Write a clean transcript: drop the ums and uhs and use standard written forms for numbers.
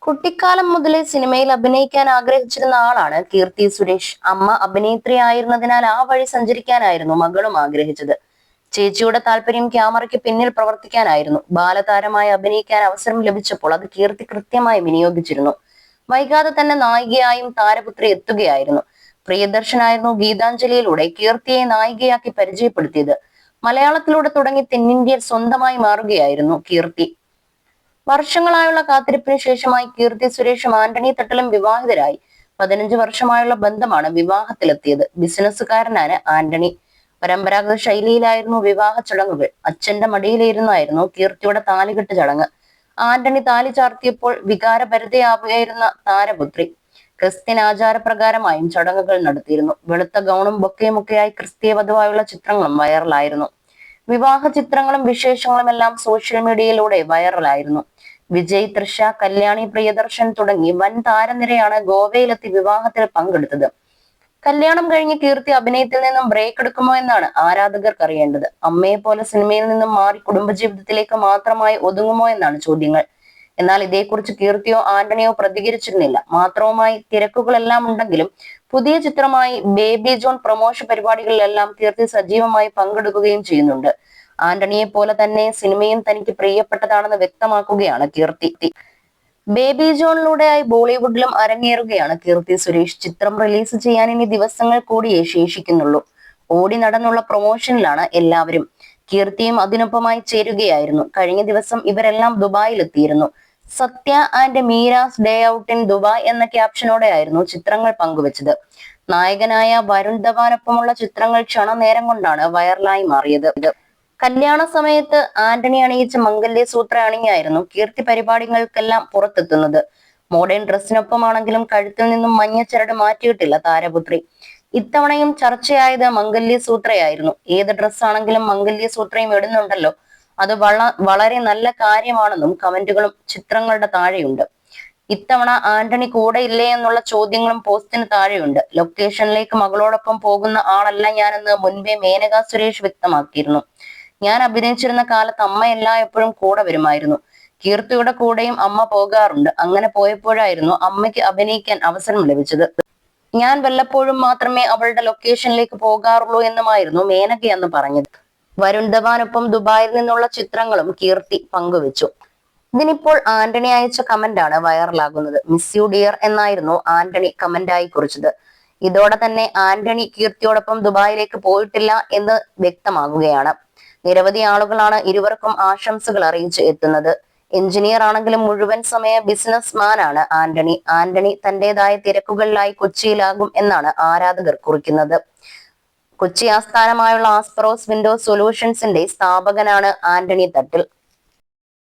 കുട്ടിക്കാലം മുതലേ സിനിമയിൽ അഭിനയിക്കാൻ ആഗ്രഹിച്ചിരുന്ന ആളാണ് കീർത്തി സുരേഷ്. അമ്മ അഭിനേത്രിയായിരുന്നതിനാൽ ആ വഴി സഞ്ചരിക്കാനായിരുന്നു മകളും ആഗ്രഹിച്ചത്. ചേച്ചിയുടെ താല്പര്യം ക്യാമറയ്ക്ക് പിന്നിൽ പ്രവർത്തിക്കാനായിരുന്നു. ബാലതാരമായി അഭിനയിക്കാൻ അവസരം ലഭിച്ചപ്പോൾ അത് കീർത്തി കൃത്യമായി വിനിയോഗിച്ചിരുന്നു. വൈകാതെ തന്നെ നായികയായും താരപുത്രി എത്തുകയായിരുന്നു. പ്രിയദർശനായിരുന്നു ഗീതാഞ്ജലിയിലൂടെ കീർത്തിയെ നായികയാക്കി പരിചയപ്പെടുത്തിയത്. മലയാളത്തിലൂടെ തുടങ്ങി തെന്നിന്ത്യയിൽ സ്വന്തമായി മാറുകയായിരുന്നു കീർത്തി. വർഷങ്ങളായുള്ള കാത്തിരിപ്പിന് ശേഷമായി കീർത്തി സുരേഷും ആന്റണി തട്ടലും വിവാഹിതരായി. 15 വർഷമായുള്ള ബന്ധമാണ് വിവാഹത്തിലെത്തിയത്. ബിസിനസ്സുകാരനാണ് ആന്റണി. പരമ്പരാഗത ശൈലിയിലായിരുന്നു വിവാഹ ചടങ്ങുകൾ. അച്ഛന്റെ മടിയിലിരുന്നായിരുന്നു കീർത്തിയുടെ താലികെട്ട് ചടങ്ങ്. ആന്റണി താലി ചാർത്തിയപ്പോൾ വികാരഭരിതയാവുകയായിരുന്ന താരപുത്രി. ക്രിസ്ത്യൻ ആചാരപ്രകാരമായും ചടങ്ങുകൾ നടത്തിയിരുന്നു. വെളുത്ത ഗൗണും ബൊക്കെയുമൊക്കെയായി ക്രിസ്തീയ വധുവായുള്ള ചിത്രങ്ങളും വൈറലായിരുന്നു. വിവാഹ ചിത്രങ്ങളും വിശേഷങ്ങളും എല്ലാം സോഷ്യൽ മീഡിയയിലൂടെ വൈറലായിരുന്നു. വിജയ്, തൃഷ, കല്യാണി, പ്രിയദർശൻ തുടങ്ങി വൻ താരനിരയാണ് ഗോവയിലെത്തി വിവാഹത്തിൽ പങ്കെടുത്തത്. കല്യാണം കഴിഞ്ഞ് കീർത്തി അഭിനയത്തിൽ നിന്നും ബ്രേക്ക് എടുക്കുമോ എന്നാണ് ആരാധകർക്ക് അറിയേണ്ടത്. അമ്മയെ പോലെ സിനിമയിൽ നിന്നും മാറി കുടുംബജീവിതത്തിലേക്ക് മാത്രമായി ഒതുങ്ങുമോ എന്നാണ് ചോദ്യങ്ങൾ. എന്നാൽ ഇതേക്കുറിച്ച് കീർത്തിയോ ആന്റണിയോ പ്രതികരിച്ചിരുന്നില്ല. മാത്രവുമായി തിരക്കുകളെല്ലാം ഉണ്ടെങ്കിലും പുതിയ ചിത്രമായി ബേബി ജോൺ പ്രമോഷൻ പരിപാടികളിലെല്ലാം കീർത്തി സജീവമായി പങ്കെടുക്കുകയും ചെയ്യുന്നുണ്ട്. ആന്റണിയെ പോലെ തന്നെ സിനിമയും തനിക്ക് പ്രിയപ്പെട്ടതാണെന്ന് വ്യക്തമാക്കുകയാണ് കീർത്തി. ബേബി ജോണിലൂടെയായി ബോളിവുഡിലും അരങ്ങേറുകയാണ് കീർത്തി സുരേഷ്. ചിത്രം റിലീസ് ചെയ്യാൻ ഇനി ദിവസങ്ങൾ കൂടിയേ ശേഷിക്കുന്നുള്ളൂ. ഓടി നടന്നുള്ള പ്രൊമോഷനിലാണ് എല്ലാവരും. കീർത്തിയും അതിനൊപ്പമായി ചേരുകയായിരുന്നു. കഴിഞ്ഞ ദിവസം ഇവരെല്ലാം ദുബായിലെത്തിയിരുന്നു. Sathya and Meera's day out in Dubai എന്ന ക്യാപ്ഷനോടെയായിരുന്നു ചിത്രങ്ങൾ പങ്കുവച്ചത്. നായകനായ വരുൺ ധവാനൊപ്പമുള്ള ചിത്രങ്ങൾ ക്ഷണനേരം കൊണ്ടാണ് വൈറലായി മാറിയത്. കല്യാണ സമയത്ത് ആന്റണി അണിയിച്ച മംഗല്യസൂത്ര അണിഞ്ഞായിരുന്നു കീർത്തി പരിപാടികൾക്കെല്ലാം പുറത്തെത്തുന്നത്. മോഡേൺ ഡ്രസ്സിനൊപ്പമാണെങ്കിലും കഴുത്തിൽ നിന്നും മഞ്ഞച്ചരട് മാറ്റിയിട്ടില്ല താരപുത്രി. ഇത്തവണയും ചർച്ചയായത് മംഗല്യസൂത്രയായിരുന്നു. ഏത് ഡ്രസ്സാണെങ്കിലും മംഗല്യസൂത്രയും ഇടുന്നുണ്ടല്ലോ, അത് വളരെ നല്ല കാര്യമാണെന്നും കമന്റുകളും ചിത്രങ്ങളുടെ താഴെയുണ്ട്. ഇത്തവണ ആന്റണി കൂടെ ഇല്ലേ എന്നുള്ള ചോദ്യങ്ങളും പോസ്റ്റിന് താഴെയുണ്ട്. ലൊക്കേഷനിലേക്ക് മകളോടൊപ്പം പോകുന്ന ആളല്ല ഞാനെന്ന് മുൻപേ മേനക സുരേഷ് വ്യക്തമാക്കിയിരുന്നു. ഞാൻ അഭിനയിച്ചിരുന്ന കാലത്ത് അമ്മ എല്ലായ്പ്പോഴും കൂടെ വരുമായിരുന്നു. കീർത്തിയുടെ കൂടെയും അമ്മ പോകാറുണ്ട്. അങ്ങനെ പോയപ്പോഴായിരുന്നു അമ്മയ്ക്ക് അഭിനയിക്കാൻ അവസരം ലഭിച്ചത്. ഞാൻ വല്ലപ്പോഴും മാത്രമേ അവളുടെ ലൊക്കേഷനിലേക്ക് പോകാറുള്ളൂ എന്നുമായിരുന്നു മേനക അന്ന് പറഞ്ഞത്. വരുൺ ധവാനൊപ്പം ദുബായിൽ നിന്നുള്ള ചിത്രങ്ങളും കീർത്തി പങ്കുവച്ചു. ഇതിനിപ്പോൾ ആന്റണി അയച്ച കമന്റാണ് വൈറലാകുന്നത്. മിസ് യു ഡിയർ എന്നായിരുന്നു ആന്റണി കമന്റായി കുറിച്ചത്. ഇതോടെ തന്നെ ആന്റണി കീർത്തിയോടൊപ്പം ദുബായിലേക്ക് പോയിട്ടില്ല എന്ന് വ്യക്തമാകുകയാണ്. നിരവധി ആളുകളാണ് ഇരുവർക്കും ആശംസകൾ അറിയിച്ച് എത്തുന്നത്. എഞ്ചിനീയർ ആണെങ്കിലും മുഴുവൻ സമയ ബിസിനസ് മാനാണ് ആന്റണി. ആന്റണി തന്റേതായ തിരക്കുകളിലായി കൊച്ചിയിലാകും എന്നാണ് ആരാധകർ കുറിക്കുന്നത്. കൊച്ചി ആസ്ഥാനമായുള്ള ആസ്പെറോസ് വിൻഡോസ് സൊല്യൂഷൻസിന്റെ സ്ഥാപകനാണ് ആന്റണി തട്ടിൽ.